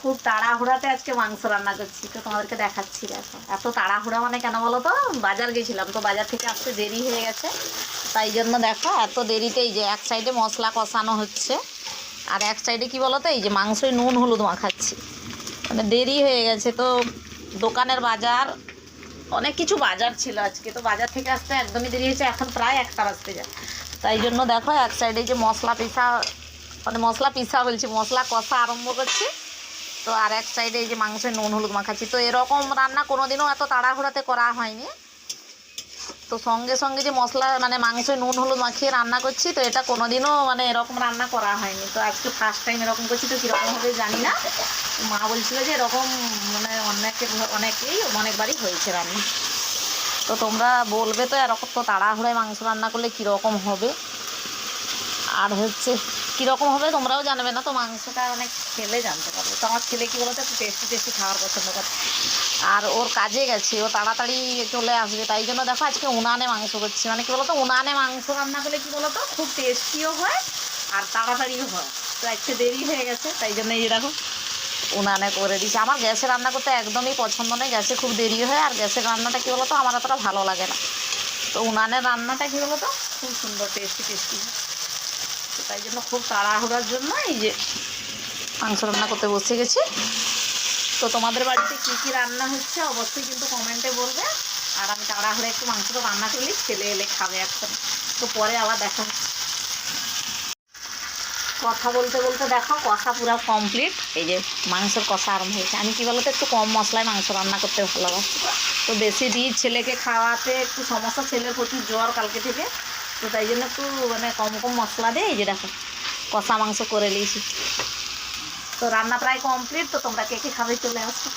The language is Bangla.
খুব তাড়াহুড়াতে আজকে মাংস রান্না করছি, তো তোমাদেরকে দেখাচ্ছি। দেখো এত তাড়াহুড়া মানে কেন বলো তো, বাজার গেছিলাম তো বাজার থেকে আসতে দেরি হয়ে গেছে, তাই জন্য দেখো এত দেরিতে এই যে এক সাইডে মশলা কষানো হচ্ছে আর এক সাইডে কি বলো তো এই যে মাংসই নুন হলুদ মাখাচ্ছি। মানে দেরি হয়ে গেছে তো, দোকানের বাজার অনেক কিছু বাজার ছিল আজকে, তো বাজার থেকে আসতে একদমই দেরি হয়েছে, এখন প্রায় 1টা বাজতে যায়। তাই জন্য দেখো এক সাইডে যে মশলা পিসা, মানে মশলা পিসা বলছি, মশলা কষা আরম্ভ করছি, তো আর এক সাইডে এই যে মাংসে নুন হলুদ মাখাচ্ছি। তো এরকম রান্না কোনো দিনও এত তাড়াহুড়াতে করা হয়নি, তো সঙ্গে সঙ্গে যে মশলা মানে মাংসে নুন হলুদ মাখিয়ে রান্না করছি, তো এটা কোনো দিনও মানে এরকম রান্না করা হয়নি। তো আজকে ফার্স্ট টাইম এরকম করছি, তো কীরকম হবে জানি না। মা বলছিল যে এরকম মানে অনেকেই অনেকবারই হয়েছে রান্না। তো তোমরা বলবে তো এরকম তো তাড়াহুড়োয় মাংস রান্না করলে কীরকম হবে, আর হচ্ছে কীরকম হবে তোমরাও জানবে না, তো মাংসটা অনেক খেলে জানতে পারবে। তো আমার ছেলে কী বলতো একটু টেস্টি টেস্টি খাওয়ার পছন্দ করে, আর ওর কাজে গেছে, ও তাড়াতাড়ি চলে আসবে, তাই জন্য দেখো আজকে উনানে মাংস করছি। মানে কী বলতো, উনানে মাংস রান্না করলে কী বলতো খুব টেস্টিও হয় আর তাড়াতাড়িও হয়। তো আজকে দেরি হয়ে গেছে, তাই জন্য এই দেখো উনানে করে দিচ্ছি। আমার গ্যাসে রান্না করতে একদমই পছন্দ নয়, গ্যাসে খুব দেরি হয়, আর গ্যাসের রান্নাটা কী বলতো আমার অতটা ভালো লাগে না। তো উনানের রান্নাটা কী বলতো খুব সুন্দর টেস্টি টেস্টি হয়। তো তাই জন্য খুব তাড়াহুড়ার জন্য এই যে মাংস রান্না করতে বসে গেছি। তো তোমাদের বাড়িতে কী কী রান্না হচ্ছে অবশ্যই কিন্তু কমেন্টে বলবে, আর আমি তাড়াহুড়ো একটু মাংসটা রান্না করলেই ছেলে এলে খাবে এখন। তো পরে আবার দেখা হচ্ছে। কথা বলতে বলতে দেখো কষা পুরো কমপ্লিট, এই যে মাংসের কষা আরম্ভ হয়েছে। আমি কী বলতো একটু কম মশলায় মাংস রান্না করতে ভালোবাসি, তো বেশি দিই ছেলেকে খাওয়াতে একটু সমস্যা, ছেলের প্রচুর জ্বর কালকে থেকে, তো তাই জন্য একটু মানে কম কম মশলা দিয়ে এই যে দেখো কষা মাংস করে নিয়েছি। তো রান্না প্রায় কমপ্লিট, তো তোমরা কে কে খাবে চলে আসো।